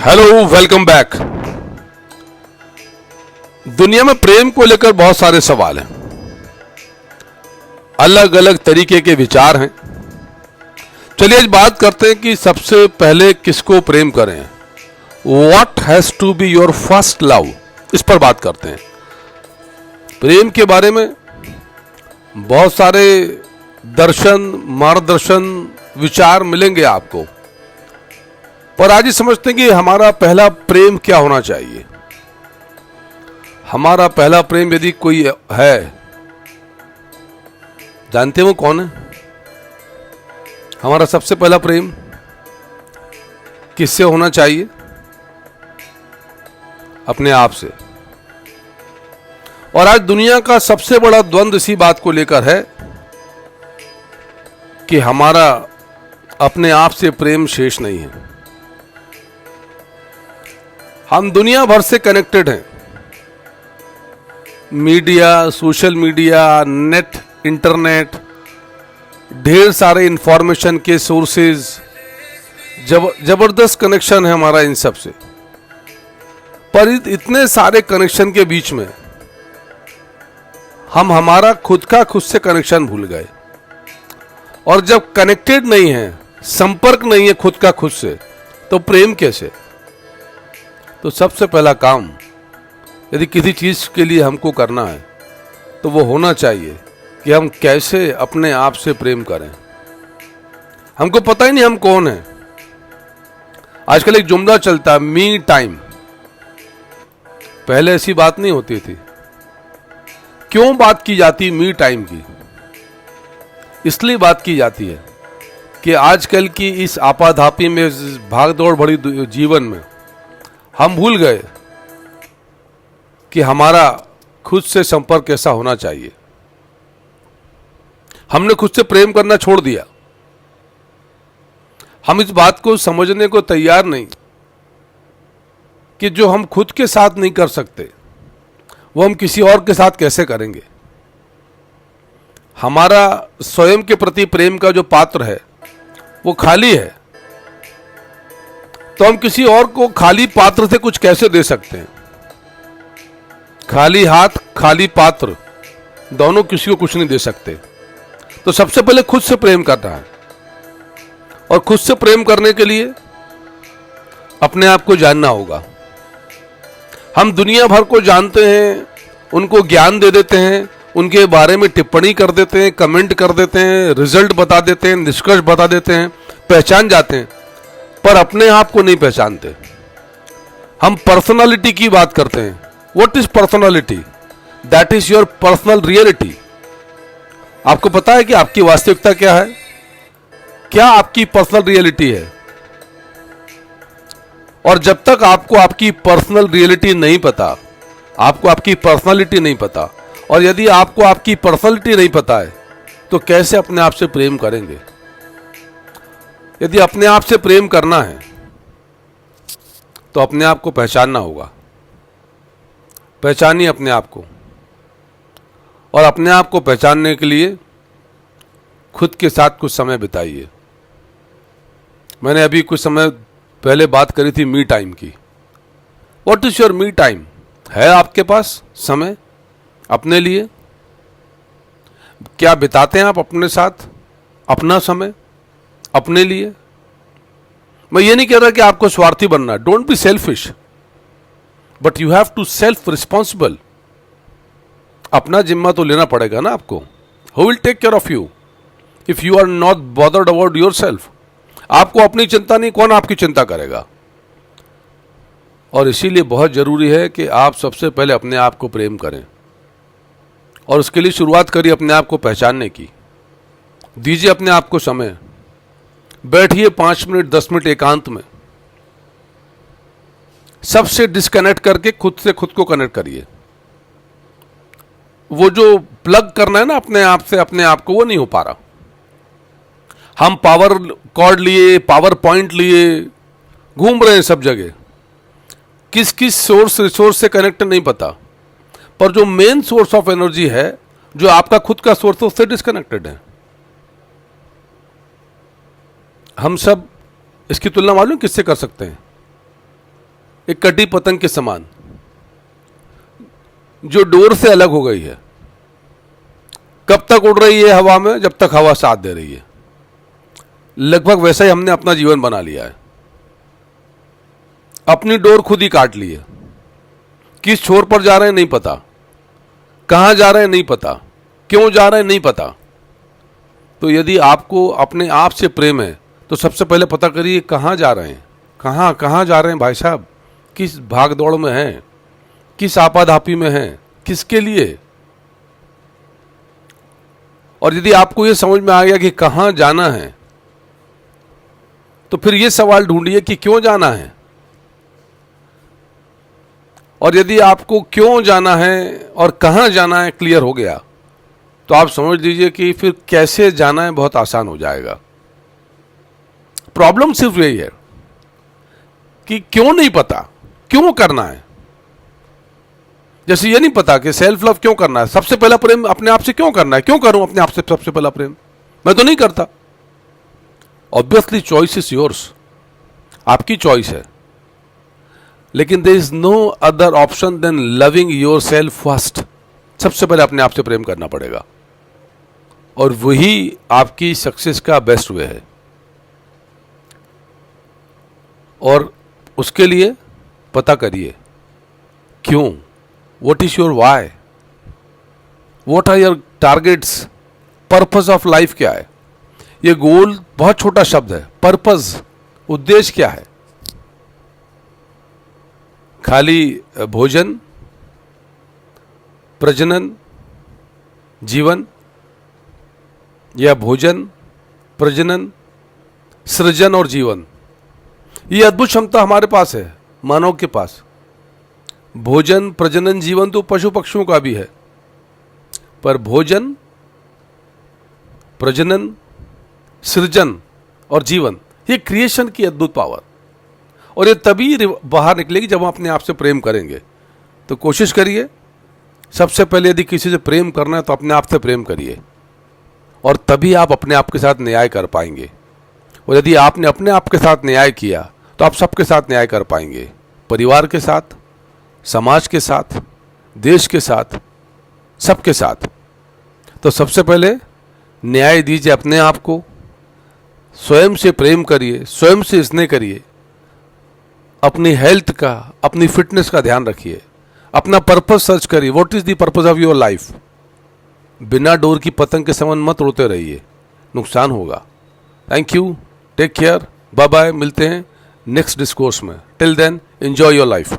Hello, welcome back. दुनिया में प्रेम को लेकर बहुत सारे सवाल हैं, अलग अलग तरीके के विचार हैं। चलिए आज बात करते हैं कि सबसे पहले किसको प्रेम करें। What has to be your first love, इस पर बात करते हैं। प्रेम के बारे में बहुत सारे दर्शन, मार्गदर्शन, विचार मिलेंगे आपको, पर आज ही समझते हैं कि हमारा पहला प्रेम क्या होना चाहिए। हमारा पहला प्रेम यदि कोई है, जानते हो कौन है? हमारा सबसे पहला प्रेम किससे होना चाहिए? अपने आप से। और आज दुनिया का सबसे बड़ा द्वंद्व इसी बात को लेकर है कि हमारा अपने आप से प्रेम शेष नहीं है। हम दुनिया भर से कनेक्टेड हैं, media, social media, net, internet, ढेर सारे इंफॉर्मेशन के सोर्सेज, जबरदस्त कनेक्शन है हमारा इन सब से। पर इतने सारे कनेक्शन के बीच में हम हमारा खुद से कनेक्शन भूल गए। और जब कनेक्टेड नहीं है, संपर्क नहीं है खुद से, तो प्रेम कैसे? तो सबसे पहला काम यदि किसी चीज के लिए हमको करना है तो वो होना चाहिए कि हम कैसे अपने आप से प्रेम करें। हमको पता ही नहीं हम कौन हैं। आजकल एक जुमला चलता है, मी टाइम। पहले ऐसी बात नहीं होती थी। क्यों बात की जाती मी टाइम की? इसलिए बात की जाती है कि आजकल की इस आपाधापी में, भागदौड़ भरी जीवन में हम भूल गए कि हमारा खुद से संपर्क कैसा होना चाहिए। हमने खुद से प्रेम करना छोड़ दिया। हम इस बात को समझने को तैयार नहीं कि जो हम खुद के साथ नहीं कर सकते वो हम किसी और के साथ कैसे करेंगे। हमारा स्वयं के प्रति प्रेम का जो पात्र है वो खाली है, तो हम किसी और को खाली पात्र से कुछ कैसे दे सकते हैं? खाली हाथ, खाली पात्र, दोनों किसी को कुछ नहीं दे सकते। तो सबसे पहले खुद से प्रेम करना है। और खुद से प्रेम करने के लिए अपने आप को जानना होगा। हम दुनिया भर को जानते हैं, उनको ज्ञान दे देते हैं, उनके बारे में टिप्पणी कर देते हैं, कमेंट कर देते हैं, रिजल्ट बता देते हैं, निष्कर्ष बता देते हैं, पहचान जाते हैं, पर अपने आप को नहीं पहचानते। हम पर्सनालिटी की बात करते हैं। What is personality? That is your personal reality. आपको पता है कि आपकी वास्तविकता क्या है? क्या आपकी पर्सनल रियलिटी है? और जब तक आपको आपकी पर्सनल रियलिटी नहीं पता, आपको आपकी पर्सनालिटी नहीं पता, और यदि आपको आपकी पर्सनालिटी नहीं पता है तो कैसे अपने आप से प्रेम करेंगे? यदि अपने आप से प्रेम करना है तो अपने आप को पहचानना होगा। पहचानिए अपने आप को, और अपने आप को पहचानने के लिए खुद के साथ कुछ समय बिताइए। मैंने अभी कुछ समय पहले बात करी थी मी टाइम की। What is your me time? है आपके पास समय अपने लिए? क्या बिताते हैं आप अपने साथ अपना समय अपने लिए? मैं ये नहीं कह रहा कि आपको स्वार्थी बनना है। Don't be selfish, but you have to self responsible. अपना जिम्मा तो लेना पड़ेगा ना आपको। Who will take care of you if you are not bothered about yourself? आपको अपनी चिंता नहीं, कौन आपकी चिंता करेगा? और इसीलिए बहुत जरूरी है कि आप सबसे पहले अपने आप को प्रेम करें, और उसके लिए शुरुआत करिए अपने आप को पहचानने की। दीजिए अपने आप को समय। बैठिए 5 मिनट 10 मिनट एकांत में, सबसे डिस्कनेक्ट करके खुद से खुद को कनेक्ट करिए। वो जो प्लग करना है ना अपने आप से अपने आप को, वो नहीं हो पा रहा। हम पावर कॉर्ड लिए, पावर पॉइंट लिए घूम रहे हैं सब जगह, किस किस सोर्स रिसोर्स से कनेक्ट नहीं पता, पर जो मेन सोर्स ऑफ एनर्जी है, जो आपका खुद का सोर्स है, उससे डिस्कनेक्टेड है। हम सब इसकी तुलना मालूम किससे कर सकते हैं? एक कटी पतंग के समान जो डोर से अलग हो गई है। कब तक उड़ रही है हवा में? जब तक हवा साथ दे रही है। लगभग वैसा ही हमने अपना जीवन बना लिया है। अपनी डोर खुद ही काट ली है। किस छोर पर जा रहे हैं नहीं पता, कहां जा रहे हैं नहीं पता, क्यों जा रहे हैं नहीं पता। तो यदि आपको अपने आप से प्रेम है तो सबसे पहले पता करिए कहां जा रहे हैं, कहां जा रहे हैं भाई साहब, किस भाग दौड़ में हैं, किस आपाधापी में हैं, किसके लिए। और यदि आपको यह समझ में आ गया कि कहां जाना है तो फिर यह सवाल ढूंढिए कि क्यों जाना है। और यदि आपको क्यों जाना है और कहां जाना है क्लियर हो गया तो आप समझ लीजिए कि फिर कैसे जाना है बहुत आसान हो जाएगा। प्रॉब्लम सिर्फ यही है कि क्यों नहीं पता, क्यों करना है। जैसे ये नहीं पता कि सेल्फ लव क्यों करना है, सबसे पहला प्रेम अपने आप से क्यों करना है, क्यों करूं अपने आप से सबसे पहला प्रेम, मैं तो नहीं करता। ऑब्वियसली चॉइस इज योर्स, आपकी चॉइस है, लेकिन there is no other option than loving yourself first. सबसे पहले अपने आप से प्रेम करना पड़ेगा और वही आपकी सक्सेस का बेस्ट वे है। और उसके लिए पता करिए क्यों, what is your why, what are your targets, purpose of life क्या है। ये गोल बहुत छोटा शब्द है, पर्पस, उद्देश्य क्या है। खाली भोजन, प्रजनन, जीवन, या भोजन, प्रजनन, सृजन और जीवन, ये अद्भुत क्षमता हमारे पास है, मानव के पास। भोजन, प्रजनन, जीवन तो पशु पक्षियों का भी है, पर भोजन, प्रजनन, सृजन और जीवन, ये क्रिएशन की अद्भुत पावर। और ये तभी बाहर निकलेगी जब हम अपने आप से प्रेम करेंगे। तो कोशिश करिए, सबसे पहले यदि किसी से प्रेम करना है तो अपने आप से प्रेम करिए, और तभी आप अपने आप के साथ न्याय कर पाएंगे। और यदि आपने अपने आप के साथ न्याय किया तो आप सबके साथ न्याय कर पाएंगे, परिवार के साथ, समाज के साथ, देश के साथ, सबके साथ। तो सबसे पहले न्याय दीजिए अपने आप को, स्वयं से प्रेम करिए, स्वयं से स्नेह करिए, अपनी हेल्थ का, अपनी फिटनेस का ध्यान रखिए, अपना पर्पस सर्च करिए, what is the purpose of your life. बिना डोर की पतंग के समान मत उड़ते रहिए, नुकसान होगा। Thank you, take care, bye bye, मिलते हैं नेक्स्ट डिस्कोर्स में। Till then enjoy your life.